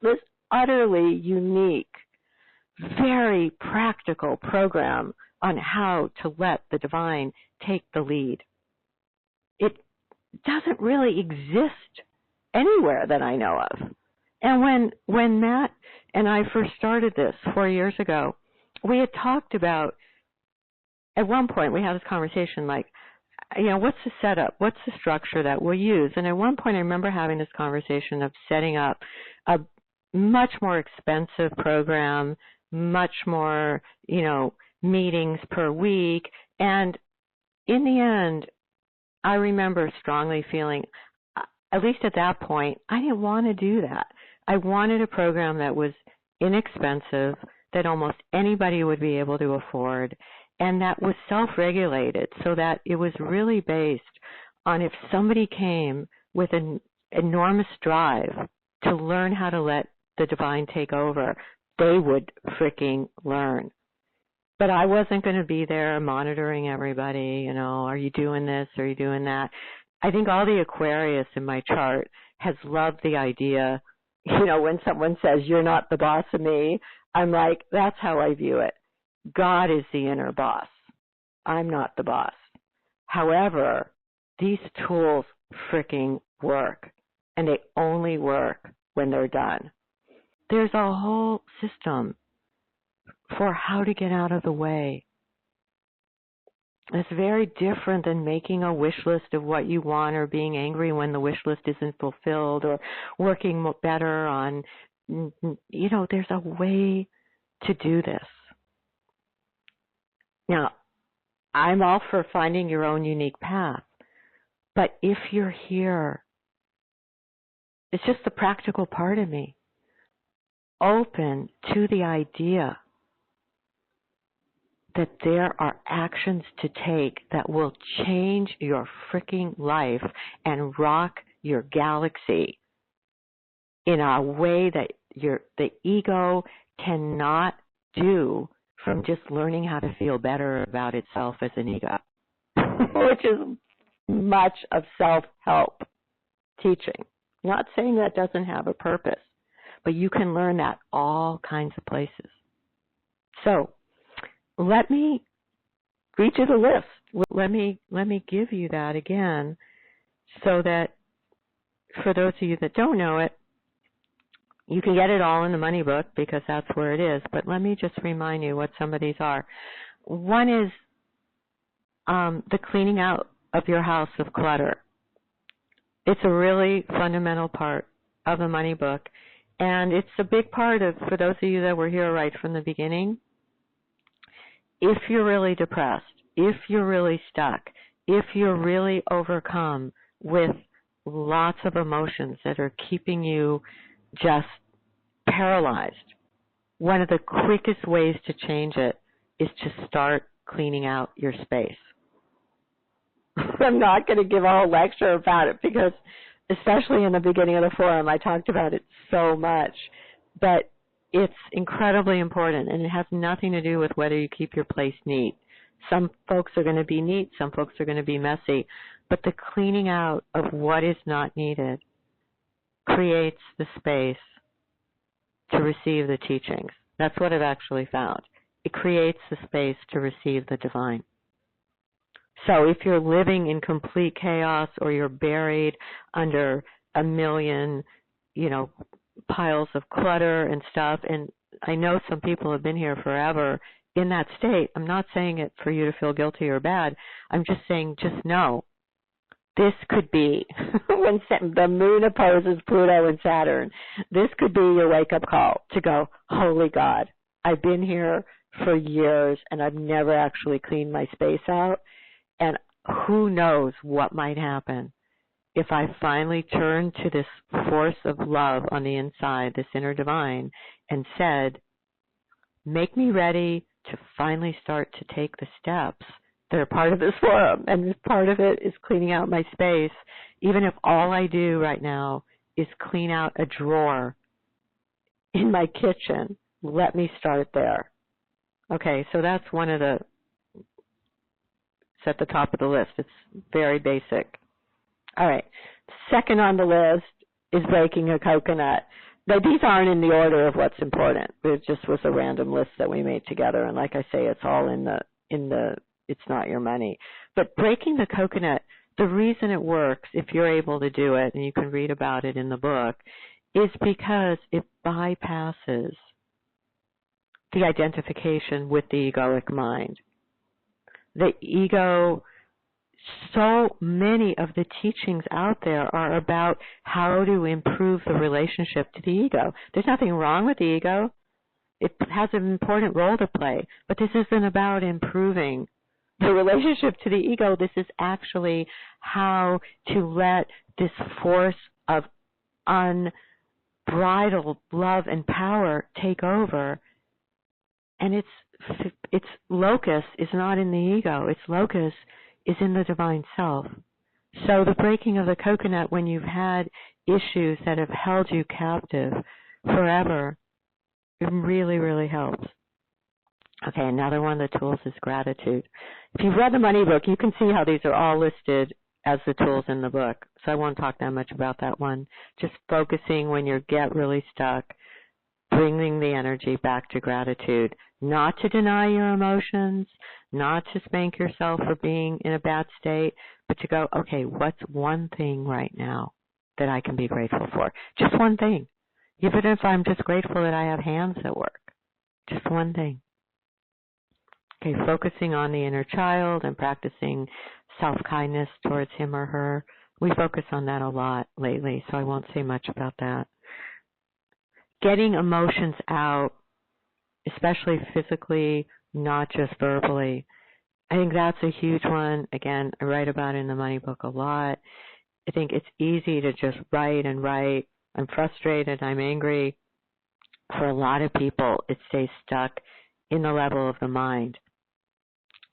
this utterly unique, very practical program on how to let the divine take the lead. It doesn't really exist anywhere that I know of. And when Matt and I first started this 4 years ago, we had talked about, at one point we had this conversation like, what's the setup? What's the structure that we'll use? And at one point I remember having this conversation of setting up a much more expensive program, much more, meetings per week. And in the end, I remember strongly feeling, at least at that point, I didn't want to do that. I wanted a program that was inexpensive, that almost anybody would be able to afford, and that was self-regulated, so that it was really based on if somebody came with an enormous drive to learn how to let the divine take over, they would freaking learn. But I wasn't going to be there monitoring everybody, are you doing this, are you doing that? I think all the Aquarius in my chart has loved the idea, when someone says, you're not the boss of me, I'm like, that's how I view it. God is the inner boss. I'm not the boss. However, these tools freaking work, and they only work when they're done. There's a whole system for how to get out of the way. It's very different than making a wish list of what you want, or being angry when the wish list isn't fulfilled, or working better on, there's a way to do this. Now, I'm all for finding your own unique path, but if you're here, it's just the practical part of me, open to the idea that there are actions to take that will change your freaking life and rock your galaxy in a way that the ego cannot do from just learning how to feel better about itself as an ego, which is much of self-help teaching. Not saying that doesn't have a purpose, but you can learn that all kinds of places. So let me read you the list. Let me give you that again, so that for those of you that don't know it, you can get it all in the money book because that's where it is. But let me just remind you what some of these are. One is the cleaning out of your house of clutter. It's a really fundamental part of the money book, and it's a big part of, for those of you that were here right from the beginning, if you're really depressed, if you're really stuck, if you're really overcome with lots of emotions that are keeping you just paralyzed, one of the quickest ways to change it is to start cleaning out your space. I'm not going to give a whole lecture about it because, especially in the beginning of the forum, I talked about it so much, but it's incredibly important, and it has nothing to do with whether you keep your place neat. Some folks are going to be neat, some folks are going to be messy, but the cleaning out of what is not needed creates the space to receive the teachings. That's what I've actually found. It creates the space to receive the divine. So if you're living in complete chaos, or you're buried under a million, piles of clutter and stuff, and I know some people have been here forever in that state. I'm not saying it for you to feel guilty or bad. I'm just saying, just know, this could be, when the moon opposes Pluto and Saturn, this could be your wake-up call to go, holy God, I've been here for years and I've never actually cleaned my space out, and who knows what might happen if I finally turned to this force of love on the inside, this inner divine, and said, make me ready to finally start to take the steps that are part of this forum. And part of it is cleaning out my space. Even if all I do right now is clean out a drawer in my kitchen, let me start there. Okay, so that's one of the, it's at the top of the list. It's very basic. All right. Second on the list is breaking a coconut. these aren't in the order of what's important. It just was a random list that we made together, and like I say, it's all in the It's Not Your Money. But breaking the coconut, the reason it works, if you're able to do it, and you can read about it in the book, is because it bypasses the identification with the egoic mind. The ego, so many of the teachings out there are about how to improve the relationship to the ego. There's nothing wrong with the ego. It has an important role to play, but this isn't about improving the relationship to the ego. This is actually how to let this force of unbridled love and power take over. And its locus is not in the ego. Its locus is in the divine self. So the breaking of the coconut, when you've had issues that have held you captive forever, it really, really helps. Okay, another one of the tools is gratitude. If you've read the money book, you can see how these are all listed as the tools in the book. So I won't talk that much about that one. Just focusing when you get really stuck, bringing the energy back to gratitude. Not to deny your emotions, not to spank yourself for being in a bad state, but to go, okay, what's one thing right now that I can be grateful for? Just one thing. Even if I'm just grateful that I have hands that work. Just one thing. Okay, focusing on the inner child and practicing self-kindness towards him or her. We focus on that a lot lately, so I won't say much about that. Getting emotions out, especially physically, not just verbally. I think that's a huge one. Again, I write about it in the money book a lot. I think it's easy to just write and write. I'm frustrated, I'm angry. For a lot of people, it stays stuck in the level of the mind.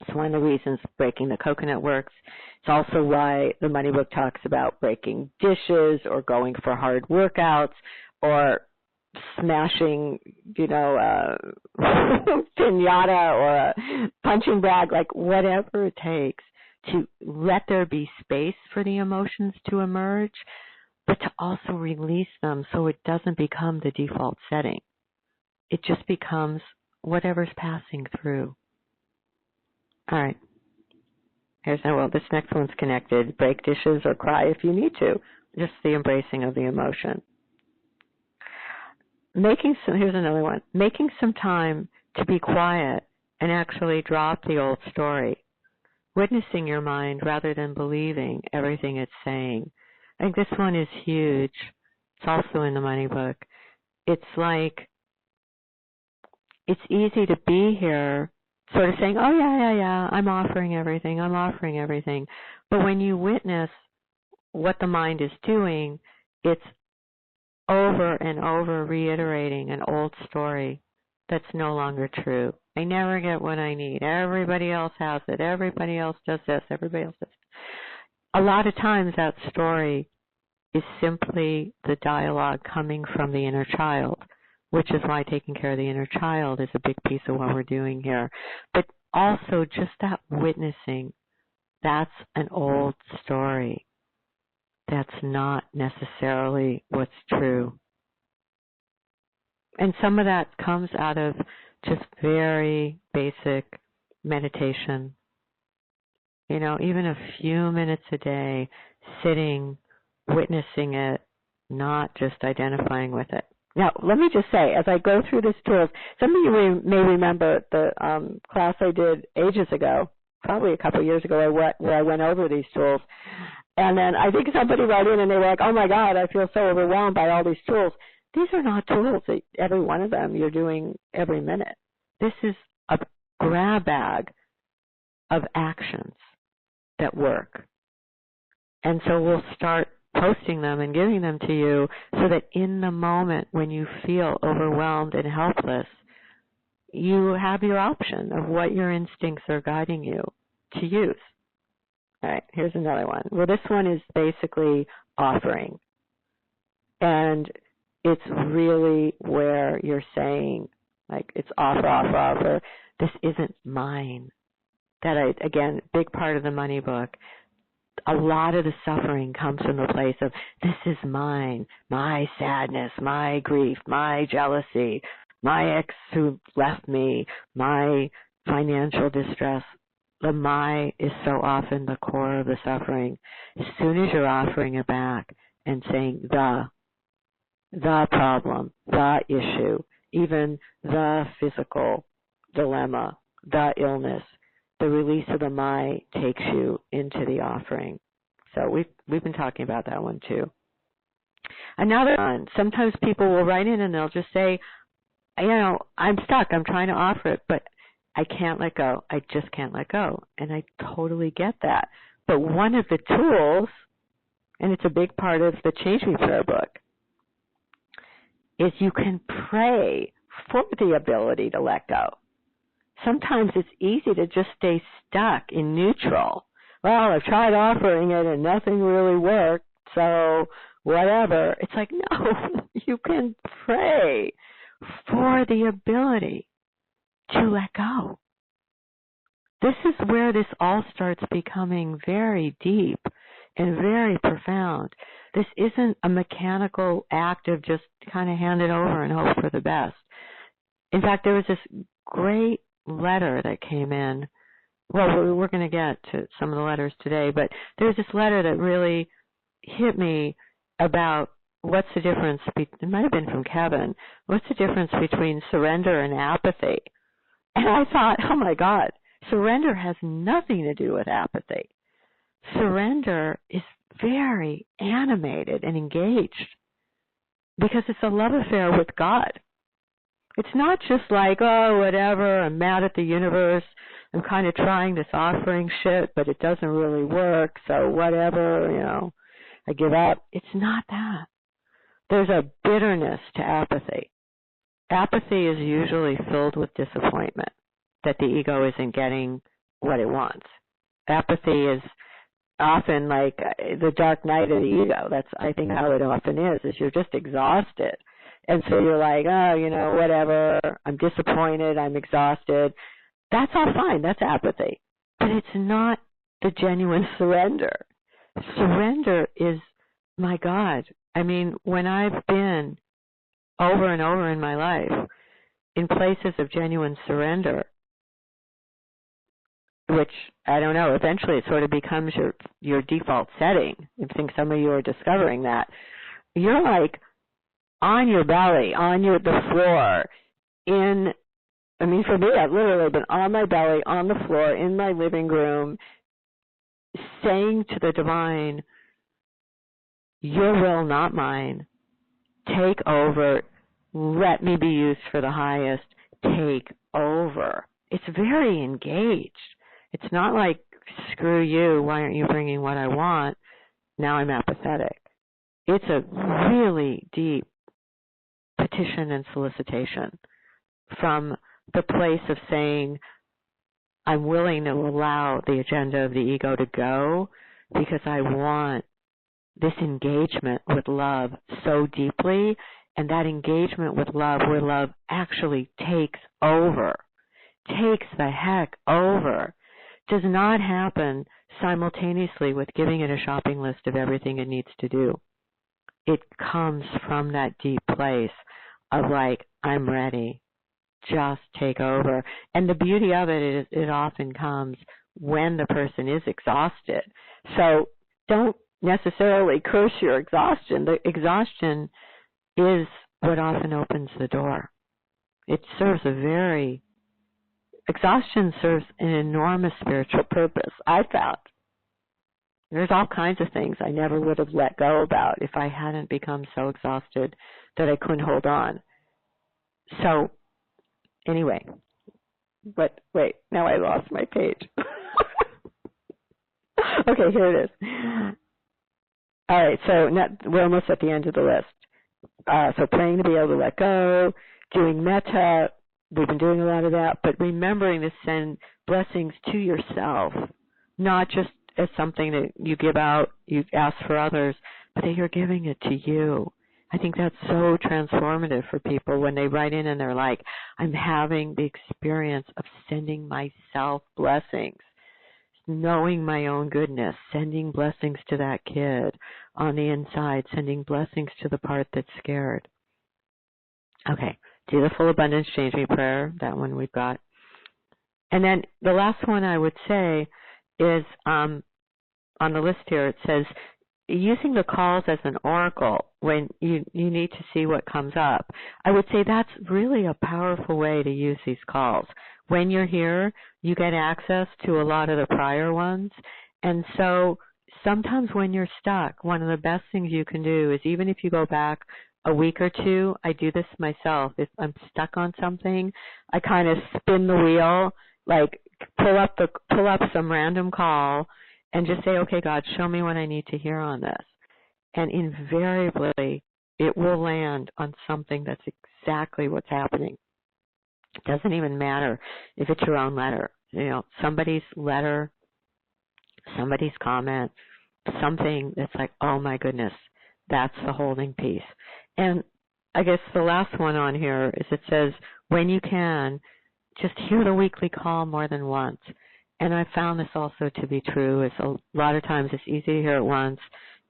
It's one of the reasons breaking the coconut works. It's also why the money book talks about breaking dishes or going for hard workouts or smashing, pinata or a punching bag, like whatever it takes to let there be space for the emotions to emerge, but to also release them so it doesn't become the default setting. It just becomes whatever's passing through. All right. This next one's connected. Break dishes or cry if you need to. Just the embracing of the emotion. Here's another one. Making some time to be quiet and actually drop the old story. Witnessing your mind rather than believing everything it's saying. I think this one is huge. It's also in the money book. It's like, it's easy to be here sort of saying, oh, yeah, I'm offering everything. But when you witness what the mind is doing, it's over and over reiterating an old story that's no longer true. I never get what I need. Everybody else has it. Everybody else does this. Everybody else does that. A lot of times that story is simply the dialogue coming from the inner child, which is why taking care of the inner child is a big piece of what we're doing here. But also just that witnessing, that's an old story. That's not necessarily what's true. And some of that comes out of just very basic meditation. Even a few minutes a day, sitting, witnessing it, not just identifying with it. Now, let me just say, as I go through these tools, some of you may remember the class I did ages ago, probably a couple of years ago, where I went over these tools. And then I think somebody wrote in and they were like, oh my God, I feel so overwhelmed by all these tools. These are not tools. Every one of them you're doing every minute. This is a grab bag of actions that work. And so we'll start posting them and giving them to you so that in the moment when you feel overwhelmed and helpless, you have your option of what your instincts are guiding you to use. All right, here's another one. Well, this one is basically offering. And it's really where you're saying, like, it's offer. This isn't mine. Again, big part of the money book. a lot of the suffering comes from the place of, this is mine, my sadness, my grief, my jealousy, my ex who left me, my financial distress. The my is so often the core of the suffering. As soon as you're offering it back and saying the problem, the issue, even the physical dilemma, the illness, the release of the my takes you into the offering. So we've been talking about that one too. Another one, sometimes people will write in and they'll just say, I'm stuck, I'm trying to offer it, but I can't let go. I just can't let go. And I totally get that. But one of the tools, and it's a big part of the Change Me prayer book, is you can pray for the ability to let go. Sometimes it's easy to just stay stuck in neutral. Well, I've tried offering it and nothing really worked, so whatever. It's like, no, you can pray for the ability to let go. This is where this all starts becoming very deep and very profound. This isn't a mechanical act of just kind of hand it over and hope for the best. In fact, there was this great letter that came in. Well, we're going to get to some of the letters today, but there's this letter that really hit me about what's the difference. It might have been from Kevin. What's the difference between surrender and apathy? And I thought, oh my God, surrender has nothing to do with apathy. Surrender is very animated and engaged because it's a love affair with God. It's not just like, oh, whatever, I'm mad at the universe, I'm kind of trying this offering shit, but it doesn't really work, so whatever, I give up. It's not that. There's a bitterness to apathy. Apathy is usually filled with disappointment that the ego isn't getting what it wants. Apathy is often like the dark night of the ego. That's, I think, how it often is you're just exhausted. And so you're like, oh, whatever, I'm disappointed, I'm exhausted. That's all fine, that's apathy. But it's not the genuine surrender. Surrender is, my God, when I've been over and over in my life in places of genuine surrender, which, I don't know, eventually it sort of becomes your default setting. I think some of you are discovering that. You're like on your belly, on the floor, for me, I've literally been on my belly, on the floor, in my living room, saying to the divine, your will, not mine, take over, let me be used for the highest, take over. It's very engaged. It's not like, screw you, why aren't you bringing what I want? Now I'm apathetic. It's a really deep petition and solicitation from the place of saying, I'm willing to allow the agenda of the ego to go because I want this engagement with love so deeply, and that engagement with love where love actually takes over, takes the heck over, does not happen simultaneously with giving it a shopping list of everything it needs to do. It comes from that deep place of like, I'm ready, just take over. And the beauty of it is it often comes when the person is exhausted. So don't necessarily curse your exhaustion. The exhaustion is what often opens the door. Exhaustion serves an enormous spiritual purpose, I found. There's all kinds of things I never would have let go about if I hadn't become so exhausted that I couldn't hold on. So, anyway, but wait, now I lost my page. Okay, here it is. All right, so we're almost at the end of the list. So praying to be able to let go, doing metta, we've been doing a lot of that, but remembering to send blessings to yourself, not just as something that you give out, you ask for others, but that you're giving it to you. I think that's so transformative for people when they write in and they're like, I'm having the experience of sending myself blessings. knowing my own goodness, sending blessings to that kid on the inside, sending blessings to the part that's scared. Okay, do the full abundance change me prayer, that one we've got. And then the last one I would say is on the list here, it says, using the calls as an oracle when you need to see what comes up. I would say that's really a powerful way to use these calls. When you're here, you get access to a lot of the prior ones. And so sometimes when you're stuck, one of the best things you can do is, even if you go back a week or two, I do this myself. If I'm stuck on something, I kind of spin the wheel, like pull up some random call and just say, okay, God, show me what I need to hear on this. And invariably, it will land on something that's exactly what's happening. It doesn't even matter if it's your own letter. You know, somebody's letter, somebody's comment, something that's like, oh my goodness, that's the holding piece. And I guess the last one on here is, it says, when you can, just hear the weekly call more than once. And I found this also to be true. Is a lot of times it's easy to hear it once,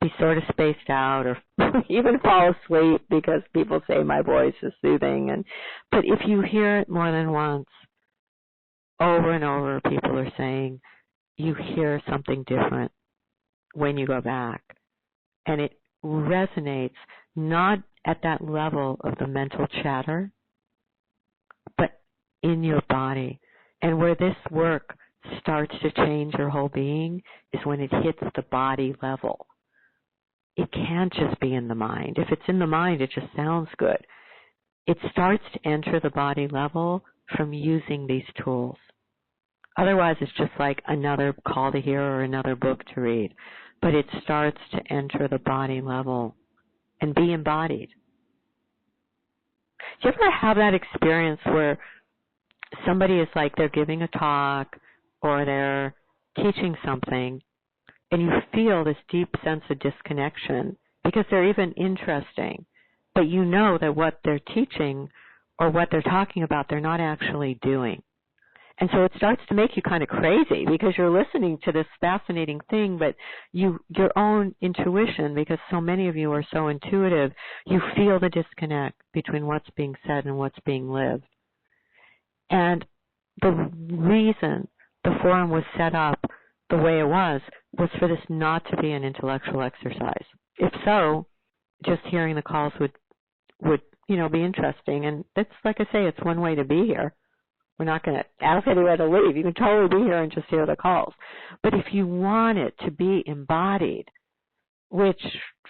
be sort of spaced out, or even fall asleep because people say my voice is soothing. But if you hear it more than once, over and over, people are saying you hear something different when you go back. And it resonates not at that level of the mental chatter, but in your body. And where this work starts to change your whole being is when it hits the body level. It can't just be in the mind. If it's in the mind, it just sounds good. It starts to enter the body level from using these tools. Otherwise, it's just like another call to hear or another book to read. But it starts to enter the body level and be embodied. Do you ever have that experience where somebody is like, they're giving a talk or they're teaching something, and you feel this deep sense of disconnection because they're even interesting, but you know that what they're teaching or what they're talking about, they're not actually doing. And so it starts to make you kind of crazy because you're listening to this fascinating thing, but your own intuition, because so many of you are so intuitive, you feel the disconnect between what's being said and what's being lived. And the reason the forum was set up the way it was for this not to be an intellectual exercise. If so, just hearing the calls would be interesting. And it's like I say, it's one way to be here. We're not going to ask anywhere to leave. You can totally be here and just hear the calls. But if you want it to be embodied, which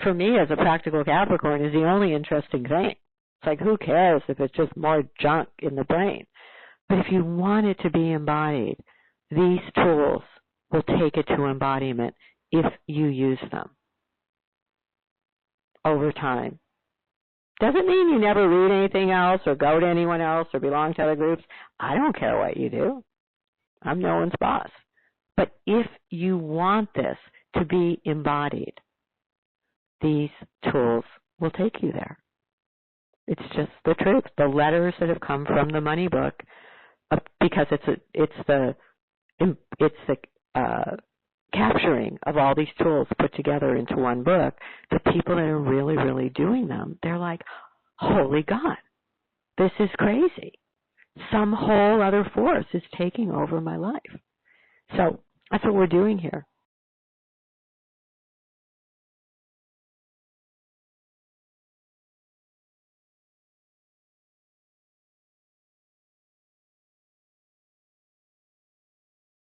for me as a practical Capricorn is the only interesting thing. It's like, who cares if it's just more junk in the brain? But if you want it to be embodied, these tools will take it to embodiment if you use them over time. Doesn't mean you never read anything else or go to anyone else or belong to other groups. I don't care what you do. I'm no one's boss. But if you want this to be embodied, these tools will take you there. It's just the truth. The letters that have come from the money book, because it's the capturing of all these tools put together into one book, the people that are really, really doing them, they're like, holy God, this is crazy. Some whole other force is taking over my life. So that's what we're doing here.